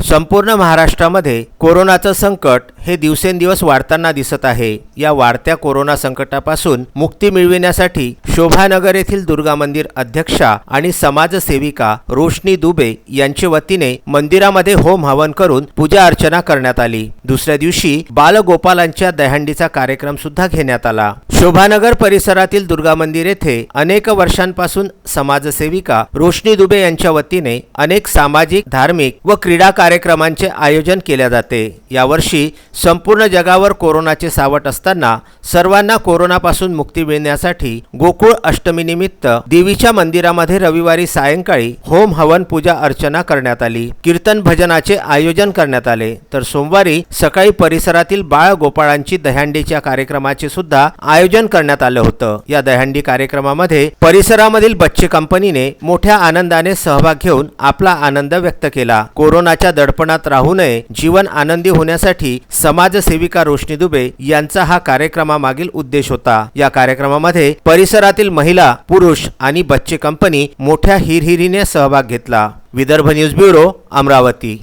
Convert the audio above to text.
संपूर्ण महाराष्ट्रामध्ये कोरोनाचं संकट हे दिवसेंदिवस वाढताना दिसत आहे। या वाढत्या कोरोना संकटापासून मुक्ती मिळविण्यासाठी शोभानगर येथील दुर्गा मंदिर अध्यक्षा आणि समाजसेविका रोशनी दुबे यांच्या वतीने मंदिरामध्ये होम हवन करून पूजा अर्चना करण्यात आली। दुसऱ्या दिवशी बालगोपालांच्या दहीहंडीचा कार्यक्रम सुद्धा घेण्यात आला। शोभानगर परिसरातील दुर्गा मंदिर येथे अनेक वर्षांपासून समाजसेविका रोशनी दुबे यांच्या वतीने अनेक सामाजिक, धार्मिक व क्रीडा कार्यक्रमांचे आयोजन केले जाते। यावर्षी संपूर्ण जगावर कोरोनाचे सावट असताना सर्वांना कोरोनापासून मुक्ती मिळण्यासाठी गोकुळ अष्टमी निमित्त देवीच्या मंदिरामध्ये रविवारी सायंकाळी होम हवन पूजा अर्चना करण्यात आली। कीर्तन भजनाचे आयोजन करण्यात आले, तर सोमवारी सकाळी परिसरातील बाळ गोपाळांची दहीहंडीच्या कार्यक्रमाचे सुद्धा आयोजन करण्यात आले होते। या दहीहंडी कार्यक्रमामध्ये परिसरामधील बच्चे कंपनीने मोठ्या आनंदाने सहभाग घेऊन आपला आनंद व्यक्त केला। कोरोनाच्या दडपणात राहू नये, जीवन आनंदी होण्यासाठी समाजसेविका रोशनी दुबे यांचा हा कार्यक्रमामागील उद्देश होता। या कार्यक्रमामध्ये परिसरातील महिला, पुरुष आणि बच्चे कंपनी मोठ्या हिरहिरीने सहभाग घेतला। Vidarbha news bureau, Amravati.